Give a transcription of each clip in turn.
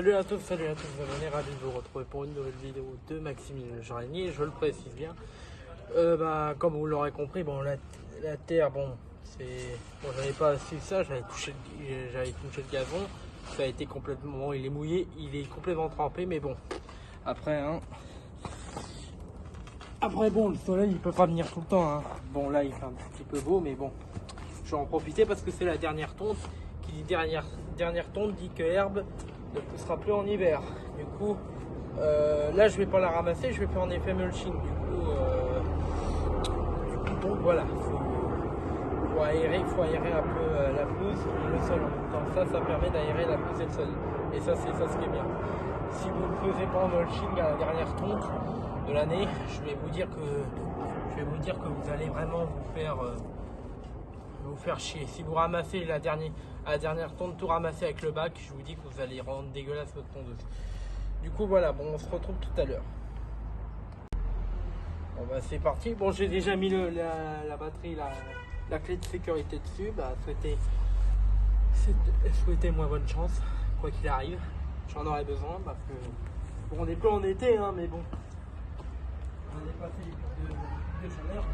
Salut à tous, vous abonnés, ravi de vous retrouver pour une nouvelle vidéo de Maximilien Jarigny, je le précise bien. Comme vous l'aurez compris, bon, la terre, bon, c'est... Bon, j'avais pas su ça, j'avais touché le gazon, ça a été complètement... Bon, il est mouillé, il est complètement trempé, mais bon, après, hein... Après, bon, le soleil, il peut pas venir tout le temps, hein. Bon, là, il fait un petit peu beau, mais bon, je vais en profiter parce que c'est la dernière tonte. Qui dit dernière tonte dit que l'herbe ne poussera plus en hiver. Du coup, là je vais pas la ramasser, je vais faire en effet mulching. Du coup, donc voilà, faut aérer un peu la pelouse et le sol en même temps. Ça permet d'aérer la pelouse et le sol. Et ça, c'est ça ce qui est bien. Si vous ne faisiez pas en mulching à la dernière tonte de l'année, je vais vous dire que vous allez vraiment vous faire chier. Si vous ramassez la dernière tonte, tout ramasser avec le bac, je vous dis que vous allez rendre dégueulasse votre tondeuse. Du coup voilà, bon, on se retrouve tout à l'heure. Bon bah c'est parti. Bon, j'ai déjà mis la batterie, la clé de sécurité dessus. Souhaitez-moi bonne chance, quoi qu'il arrive. J'en aurai besoin parce que bon, on n'est plus en été, hein, mais bon, on a dépassé les pics de chaleur.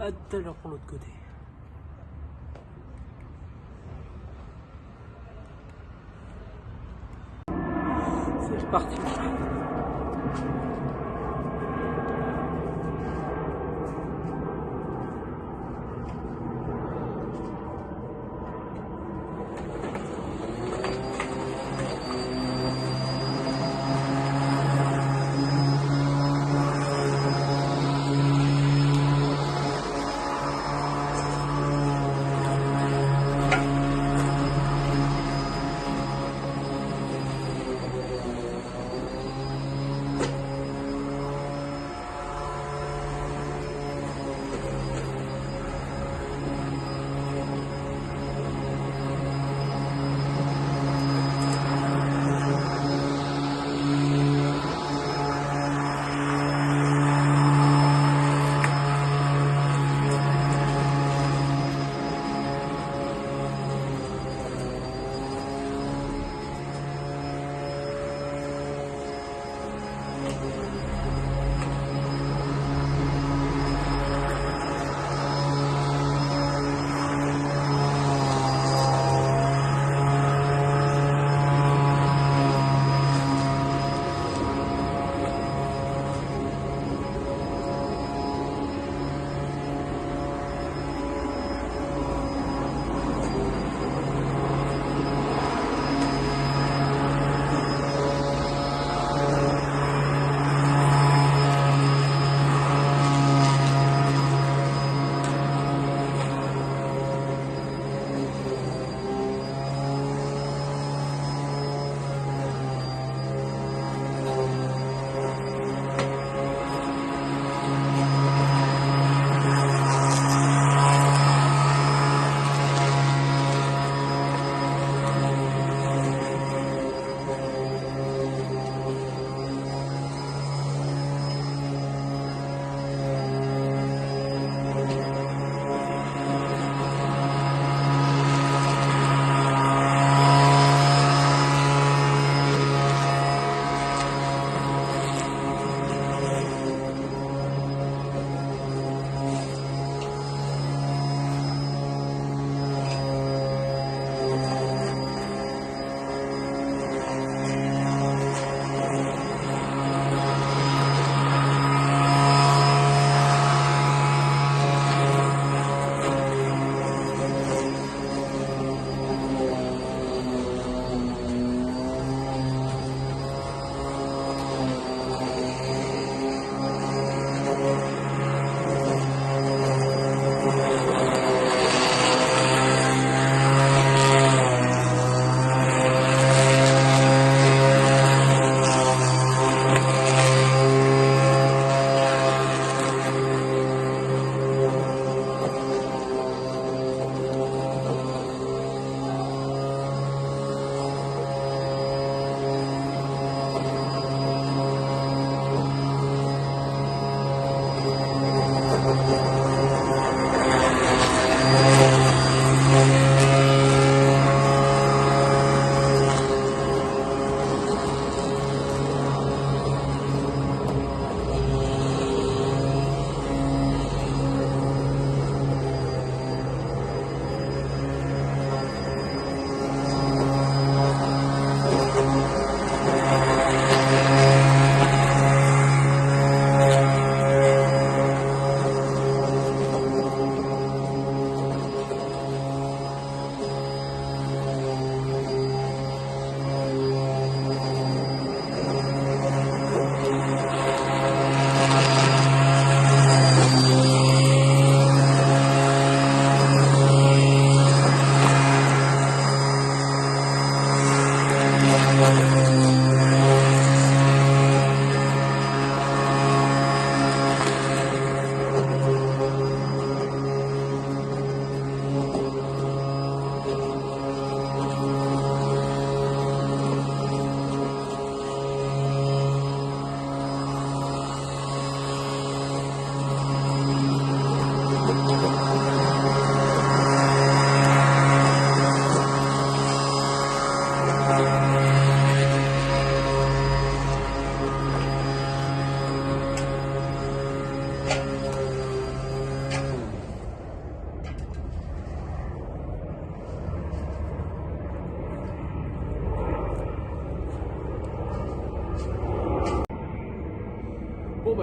À tout à l'heure pour l'autre côté. C'est reparti.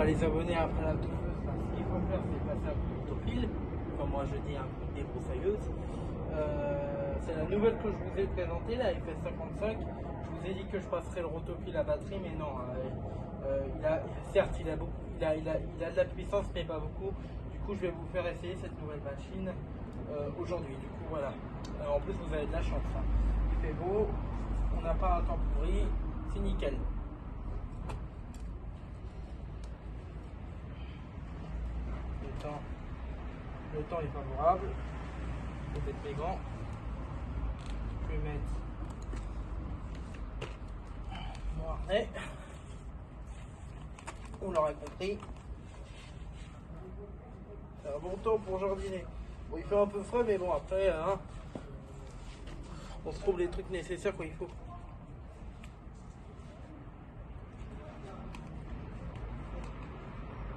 les abonnés après la tondeuse, ce qu'il faut faire, c'est passer un coup d'autofil, comme moi je dis un coup de débroussailleuse. C'est la nouvelle que je vous ai présentée, la FS55. Je vous ai dit que je passerais le rotofil à batterie, mais non. Certes, il a de la puissance, mais pas beaucoup. Du coup, je vais vous faire essayer cette nouvelle machine aujourd'hui. Du coup, voilà. En plus, vous avez de la chance. Hein. Il fait beau, on n'a pas un temps pourri, c'est nickel. Le temps est favorable. Je vais mettre mes gants. Je vais mettre mon harnais. On l'aura compris. C'est un bon temps pour jardiner. Bon, il fait un peu frais, mais bon, après, hein, on se trouve les trucs nécessaires quand il faut.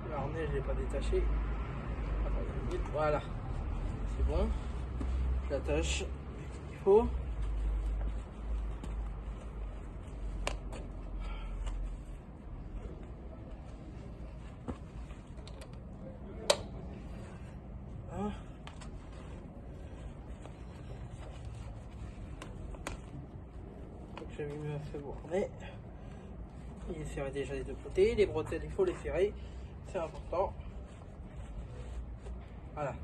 Le harnais, je ne l'ai pas détaché. Voilà, c'est bon. Je l'attache il faut. Hein. J'ai mis un fait bon. Mais il est serré déjà des deux côtés. Les bretelles, il faut les serrer. C'est important. Voilà.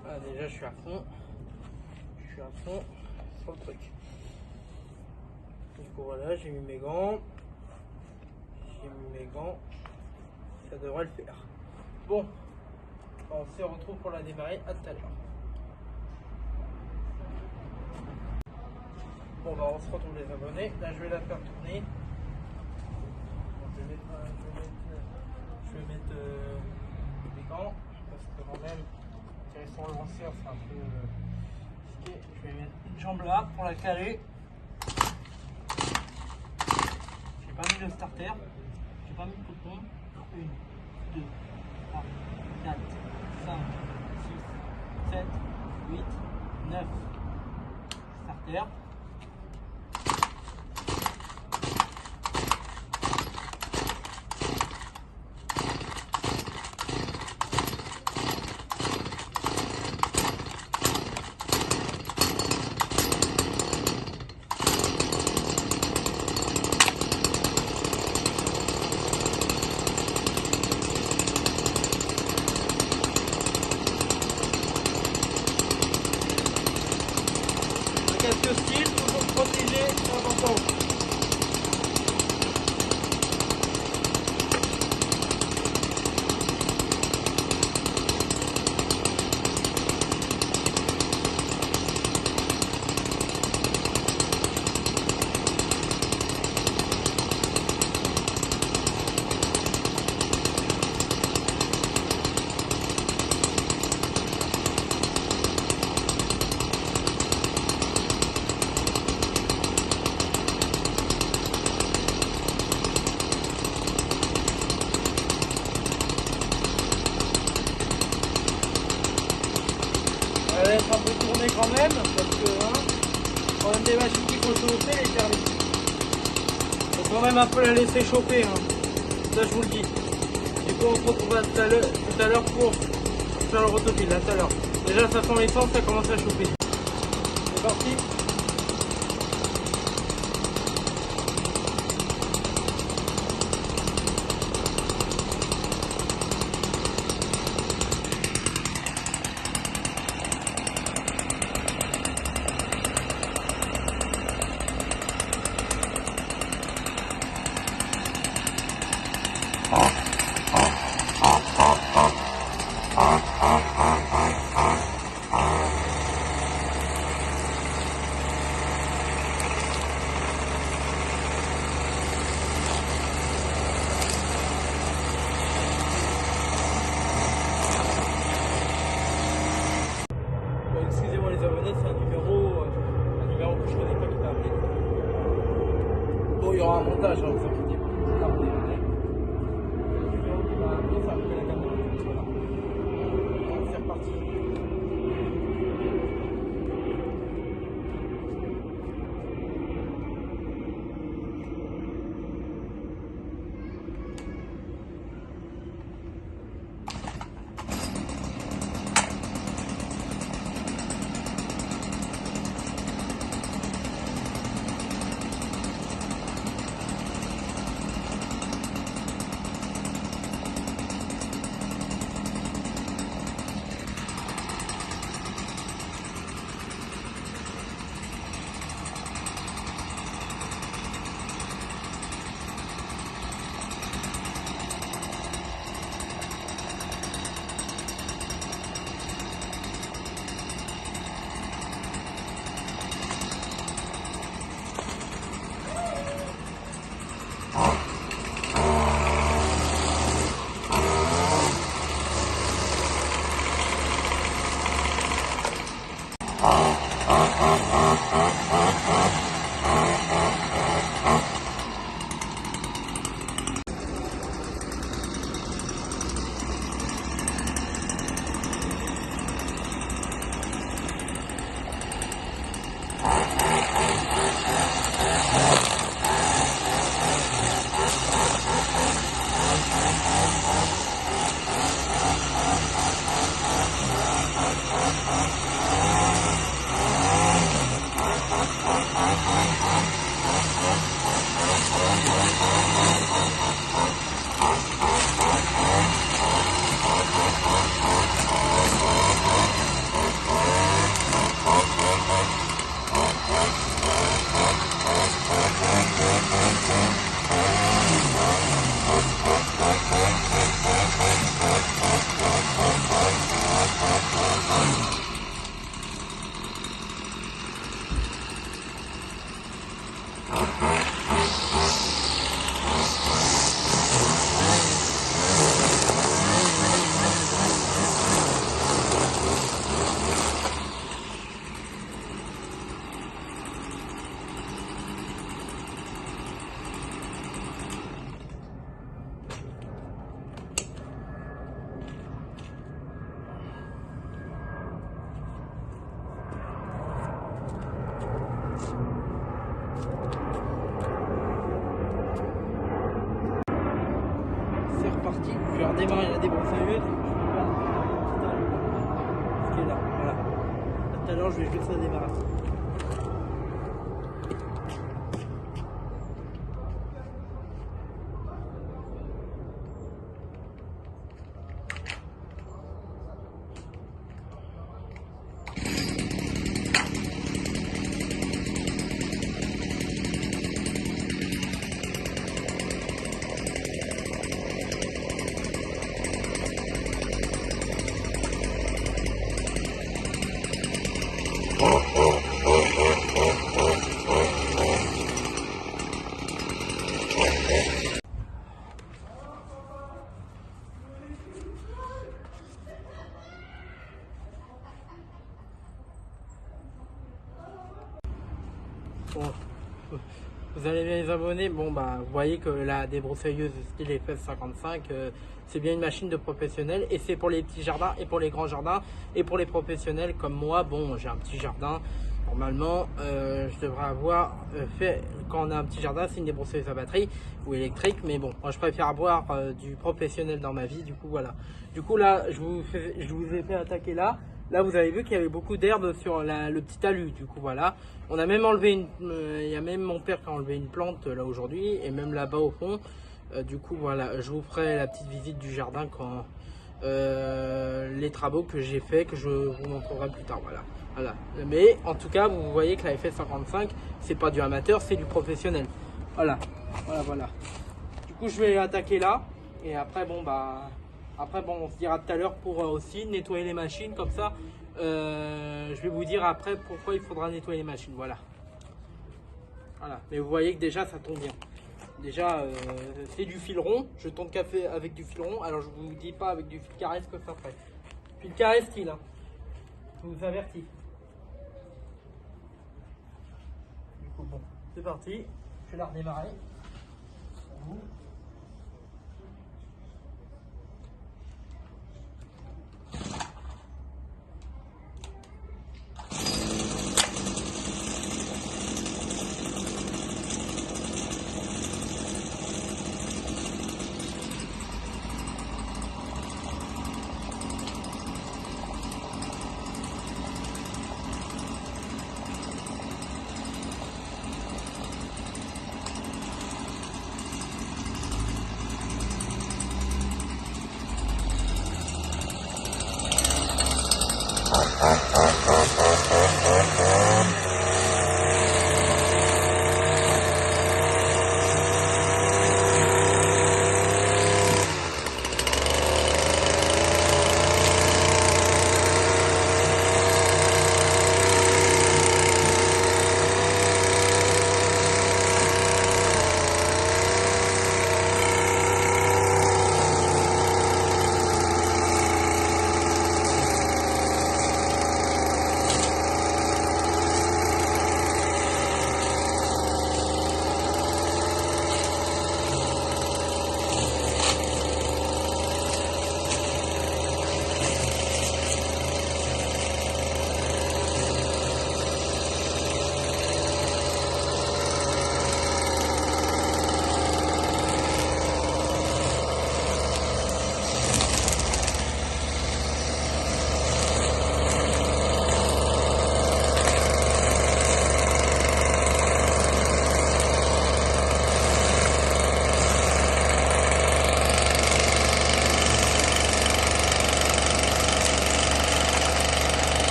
Voilà, déjà je suis à fond. Je suis à fond sur le truc. Du coup voilà, j'ai mis mes gants. Ça devrait le faire. Bon, on se retrouve pour la démarrer. À tout à l'heure. Bon bah on se retrouve les abonnés. Là je vais la faire tourner. Je vais mettre les gants. Parce que quand même, tirer sur le lanceur, c'est un peu risqué. Je vais mettre une jambe là pour la caler. J'ai pas mis le starter, j'ai pas mis le bouton. 1, 2, 3, 4, 5, 6, 7, 8, 9. Starter. Casque style, toujours protégé, c'est important. Elle va être un peu tournée quand même, parce que hein, quand même des machines qu'il faut chauffer, les thermiques. Il faut quand même un peu la laisser chauffer, hein. Ça je vous le dis. Du coup on se retrouvera tout à l'heure pour faire le rotofil, là tout à l'heure. Déjà ça sent l'essence, ça commence à chauffer. C'est parti. Excusez-moi les abonnés, c'est un numéro que je connais pas qui t'a appelé. Bon, il y aura un montage, hein, vous inquiétez pas. Le numéro qui m'a appelé, ça appelle la gamme de voilà. Donc, c'est reparti. alors je vais juste la démarrer. Bon, vous allez bien les abonnés. Bon bah vous voyez que la débroussailleuse style FS55 c'est bien une machine de professionnel et c'est pour les petits jardins et pour les grands jardins et pour les professionnels comme moi. Bon, j'ai un petit jardin, normalement je devrais avoir fait, quand on a un petit jardin, c'est une débroussailleuse à batterie ou électrique, mais bon, moi je préfère avoir du professionnel dans ma vie. Du coup voilà, du coup là je vous ai fait attaquer là. Là, vous avez vu qu'il y avait beaucoup d'herbe sur le petit talus. Du coup, voilà. On a même enlevé il y a même mon père qui a enlevé une plante là aujourd'hui, et même là-bas au fond. Du coup, voilà. Je vous ferai la petite visite du jardin quand les travaux que j'ai fait, que je vous montrerai plus tard. Voilà. Voilà. Mais en tout cas, vous voyez que la FS55, c'est pas du amateur, c'est du professionnel. Voilà. Voilà, voilà. Du coup, je vais attaquer là, et après, bon bah. Après, bon, on se dira tout à l'heure pour aussi nettoyer les machines. Comme ça, je vais vous dire après pourquoi il faudra nettoyer les machines. Voilà. Voilà. Mais vous voyez que déjà, ça tombe bien. Déjà, c'est du fil rond. Je tourne café avec du fil rond. Alors, je vous dis pas avec du fil carré ce que ça ferait. Fil carré style, hein. Je vous avertis. Du coup, bon, c'est parti. Je vais la redémarrer.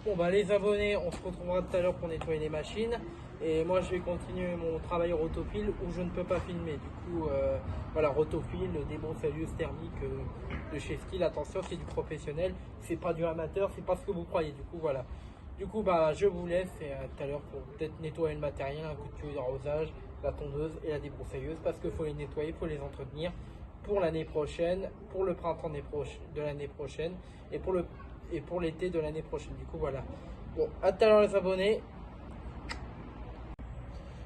Bon bah les abonnés, on se retrouvera tout à l'heure pour nettoyer les machines. Et moi je vais continuer mon travail rotofil où je ne peux pas filmer. Du coup voilà, rotofil, débroussailleuse thermique de chez Stihl. Attention, c'est du professionnel, c'est pas du amateur, c'est pas ce que vous croyez. Du coup voilà. Du coup bah je vous laisse et à tout à l'heure pour peut-être nettoyer le matériel, un coup de tuyau d'arrosage, la tondeuse et la débroussailleuse, parce qu'il faut les nettoyer, il faut les entretenir pour l'année prochaine, pour le printemps de l'année prochaine et pour l'été de l'année prochaine. Du coup voilà. Bon, à tout à l'heure les abonnés.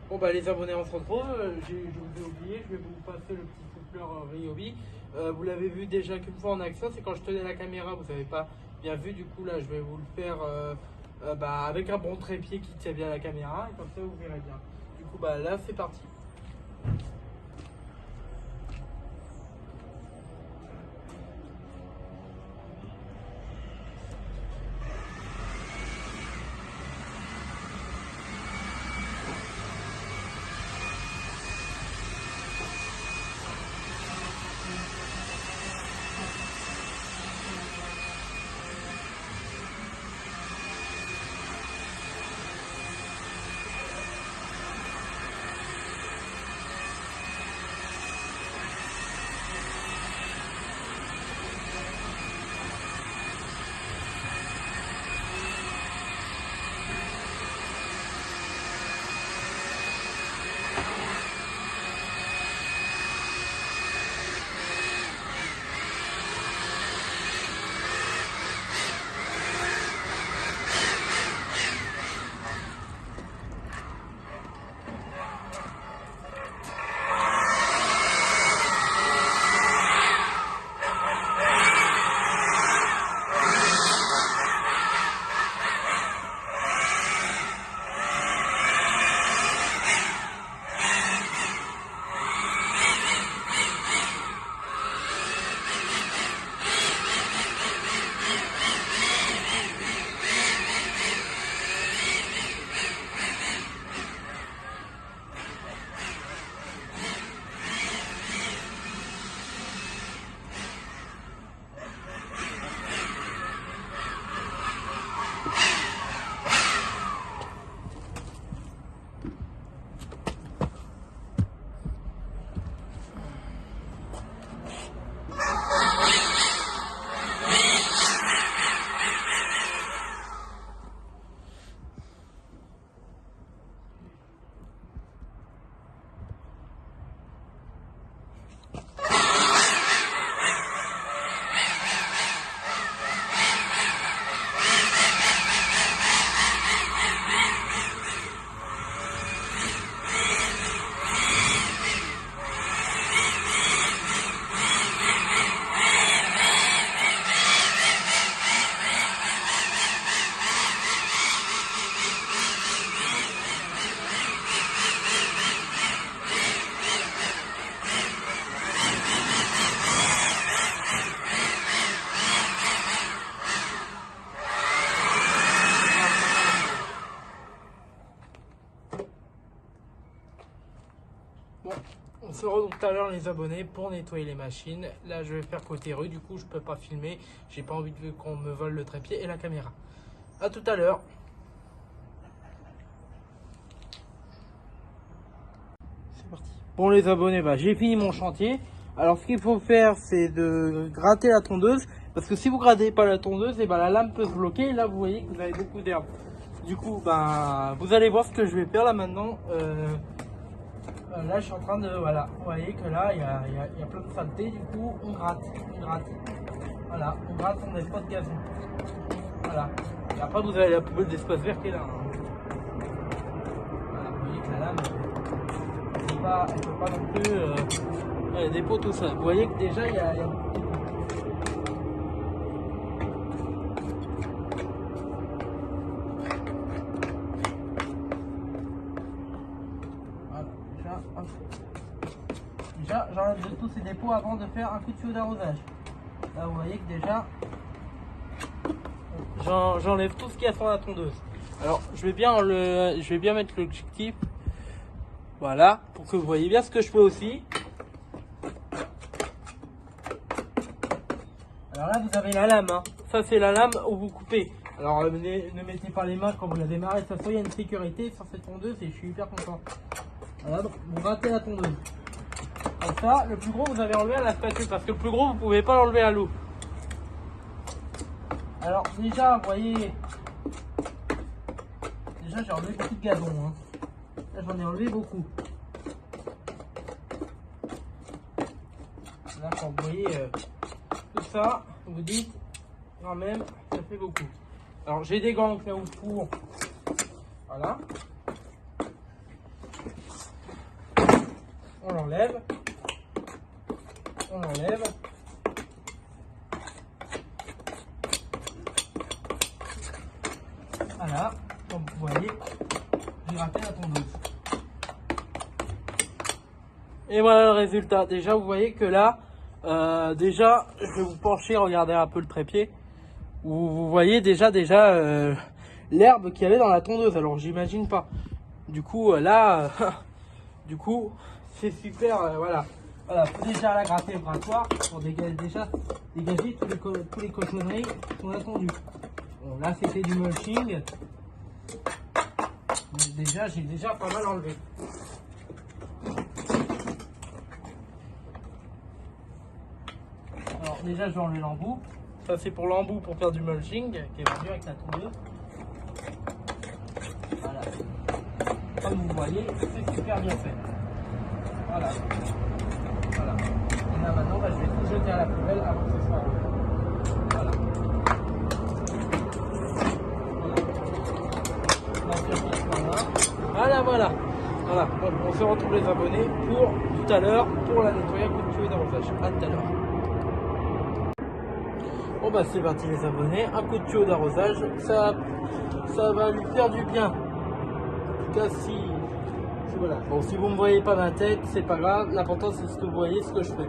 Bon bah les abonnés, on se retrouve. Je vous ai oublié, je vais vous passer le petit souffleur Ryobi. Vous l'avez vu déjà qu'une fois en action, c'est quand je tenais la caméra, vous n'avez pas bien vu. Du coup là je vais vous le faire avec un bon trépied qui tient bien la caméra, et comme ça vous verrez bien. Du coup bah là c'est parti. tout à l'heure les abonnés pour nettoyer les machines. Là je vais faire côté rue, du coup je peux pas filmer. J'ai pas envie qu'on me vole le trépied et la caméra. À tout à l'heure. C'est parti. Bon les abonnés, bah, j'ai fini mon chantier. Alors ce qu'il faut faire c'est de gratter la tondeuse. Parce que si vous grattez pas la tondeuse, et bah, la lame peut se bloquer. Et là vous voyez que vous avez beaucoup d'herbe. Du coup bah, vous allez voir ce que je vais faire là maintenant. Là je suis en train de, voilà, vous voyez que là il y a plein de saleté, du coup on gratte, voilà, on gratte, on laisse pas de gazon, voilà, et après vous avez la poubelle d'espace vert qui est là, hein. Voilà, vous voyez que la lame, elle peut pas non plus, elle dépôt tout ça, vous voyez que déjà il y a beaucoup de... Déjà, j'enlève tous ces dépôts avant de faire un coup de tuyau d'arrosage. Là, vous voyez que déjà, j'enlève tout ce qu'il y a sur la tondeuse. Alors, je vais bien mettre l'objectif. Voilà, pour que vous voyez bien ce que je fais aussi. Alors là, vous avez la lame. Hein. Ça, c'est la lame où vous coupez. Alors, ne mettez pas les mains quand vous la démarrez. De toute façon, il y a une sécurité sur cette tondeuse et je suis hyper content. Voilà, donc vous grattez la tondeuse. Comme ça, le plus gros, vous avez enlevé à la spatule. Parce que le plus gros, vous pouvez pas l'enlever à l'eau. Alors, déjà, vous voyez... Déjà, j'ai enlevé beaucoup de gazon. Hein. Là, j'en ai enlevé beaucoup. Là, quand vous voyez tout ça, vous vous dites, quand même, ça fait beaucoup. Alors, j'ai des gants là pour... Voilà. On l'enlève. On l'enlève. Voilà, comme vous voyez, j'ai raté la tondeuse. Et voilà le résultat. Déjà, vous voyez que là, déjà, je vais vous pencher, regarder un peu le trépied. Vous voyez déjà l'herbe qu'il y avait dans la tondeuse. Alors, j'imagine pas. Du coup, là, du coup, c'est super. Voilà. Voilà, faut déjà la gratter au grattoir pour dégager tous les cochonneries qu'on a tondues. Bon, là, c'était du mulching. Mais déjà, j'ai déjà pas mal enlevé. Alors, déjà, je vais enlever l'embout. Ça, c'est pour l'embout pour faire du mulching qui est vendu avec la tondeuse. Voilà. Comme vous voyez, c'est super bien fait. Voilà. Voilà. Et là, maintenant, bah, je vais tout jeter à la poubelle avant que ce soit enlevé. Voilà. Voilà. Voilà. Bon, on se retrouve les abonnés pour tout à l'heure pour la nettoyer à coup de tuyau d'arrosage. À tout à l'heure. Bon bah c'est parti les abonnés, un coup de tuyau d'arrosage, ça va lui faire du bien. En tout cas si voilà. Bon, si vous ne me voyez pas ma tête, c'est pas grave, l'important c'est ce que vous voyez, ce que je fais.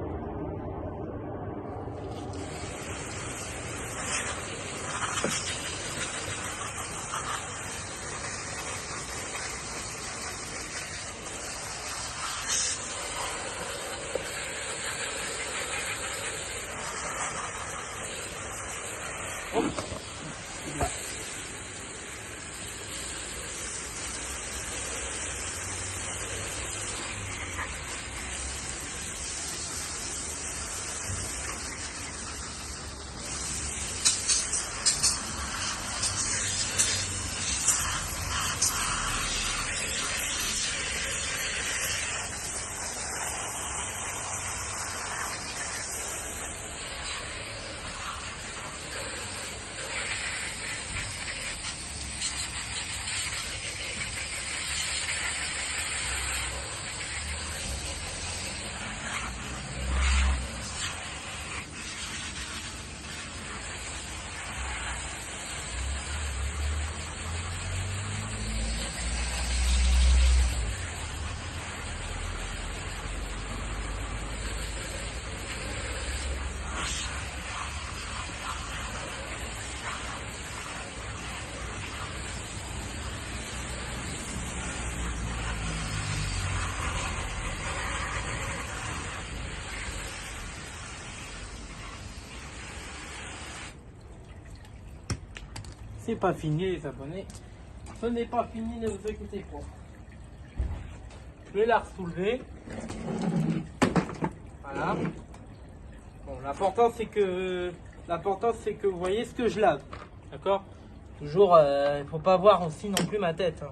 c'est pas fini les abonnés. Ce n'est pas fini, ne vous inquiétez pas. Je vais la soulever. Voilà. Bon, l'important c'est que vous voyez ce que je lave. D'accord? Toujours, il faut pas voir aussi non plus ma tête. Hein.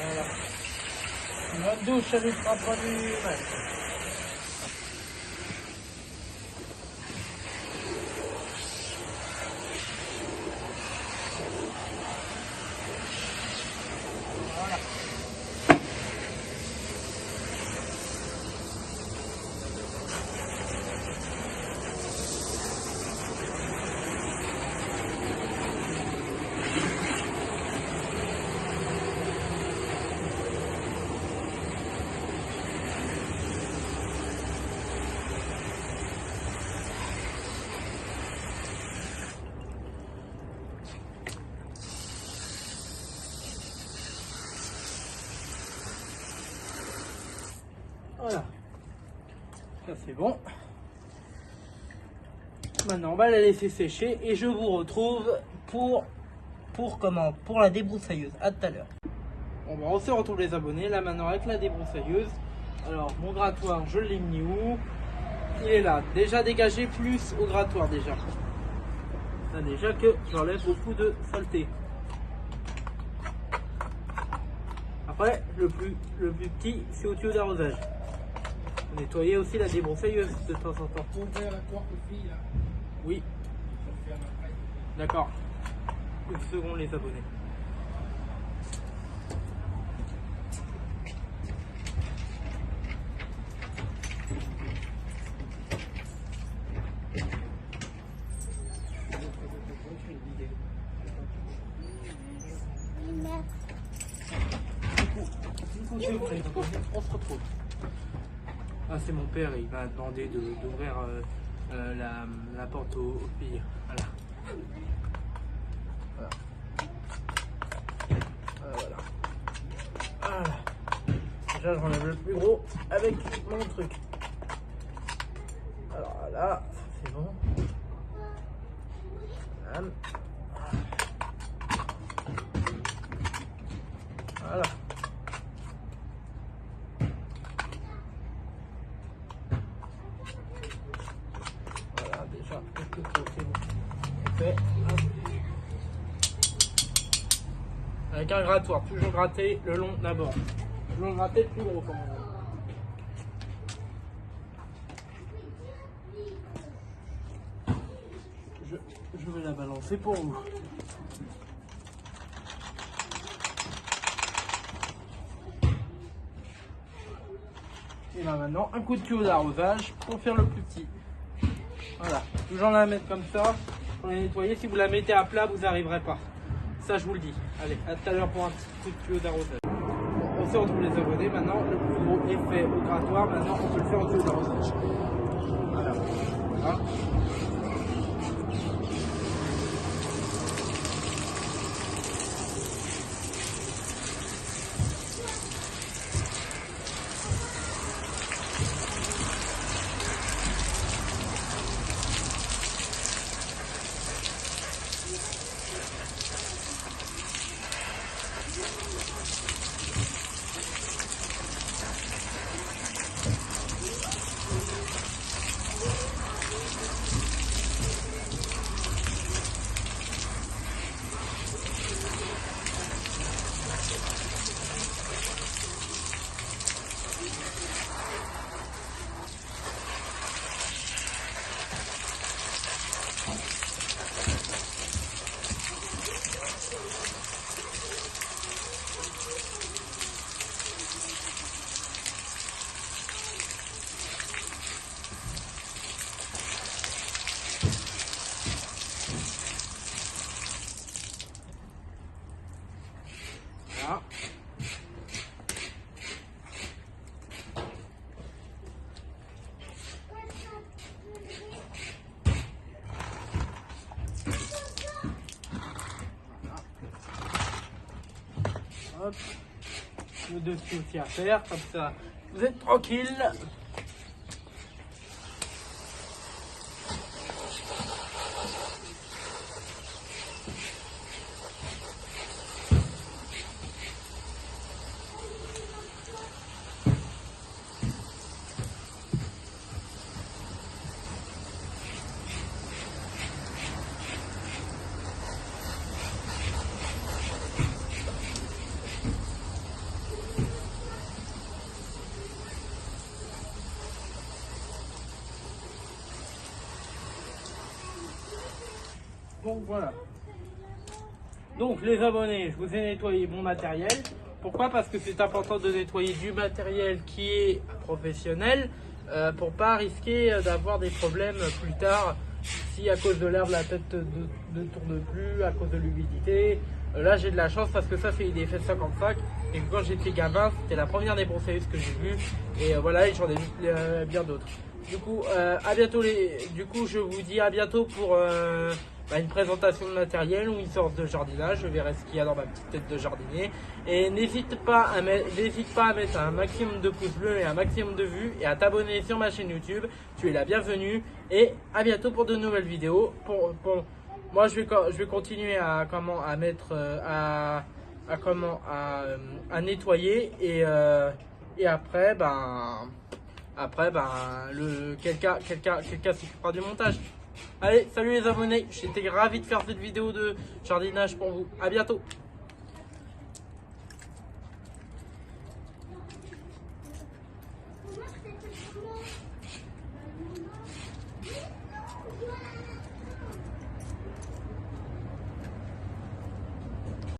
Voilà. Notre douche, elle ne sera pas du mal. Voilà. Voilà, ça c'est bon. Maintenant on va la laisser sécher et je vous retrouve pour la débroussailleuse. À tout à l'heure. On se retrouve les abonnés là maintenant avec la débroussailleuse. Alors mon grattoir, je l'ai mis où? Il est là, déjà dégagé plus au grattoir déjà. Ça déjà que j'enlève beaucoup de saleté. Après le plus petit c'est au tuyau d'arrosage. Nettoyer aussi la débroussailleuse de temps en temps. Oui. D'accord. Une seconde les abonnés. On se retrouve. Ah, c'est mon père, il m'a demandé d'ouvrir la porte aux filles. Voilà. Voilà. Voilà. Déjà, j'enlève le plus gros avec mon truc. Alors là, c'est bon. Voilà. Fait. Avec un grattoir, toujours gratter le long d'abord. Toujours gratter le plus gros comme on veut. Je vais la balancer pour vous. Et là maintenant, un coup de tuyau d'arrosage pour faire le plus petit. Voilà, toujours la mettre comme ça pour la nettoyer. Si vous la mettez à plat, vous n'arriverez pas. Ça, je vous le dis. Allez, à tout à l'heure pour un petit coup de tuyau d'arrosage. On se retrouve les abonnés. Maintenant, le plus gros est fait au grattoir. Maintenant, on peut le faire au tuyau d'arrosage. Voilà. Voilà. Hop. Le dessus aussi à faire, comme ça vous êtes tranquille. Donc voilà. Donc les abonnés, je vous ai nettoyé mon matériel. Pourquoi? Parce que c'est important de nettoyer du matériel qui est professionnel pour pas risquer d'avoir des problèmes plus tard si à cause de l'herbe la tête ne tourne plus, à cause de l'humidité. Là j'ai de la chance parce que ça c'est des F55 et quand j'étais gamin c'était la première des brosseuses que j'ai vue et voilà, et j'en ai vu bien d'autres. Du coup à bientôt du coup je vous dis à bientôt pour une présentation de matériel ou une sorte de jardinage. Je verrai ce qu'il y a dans ma petite tête de jardinier. Et n'hésite pas à mettre un maximum de pouces bleus et un maximum de vues et à t'abonner sur ma chaîne YouTube. Tu es la bienvenue et à bientôt pour de nouvelles vidéos. Moi je vais continuer à nettoyer et après quelqu'un s'occupera du montage. Allez, salut les abonnés, j'étais ravi de faire cette vidéo de jardinage pour vous. À bientôt.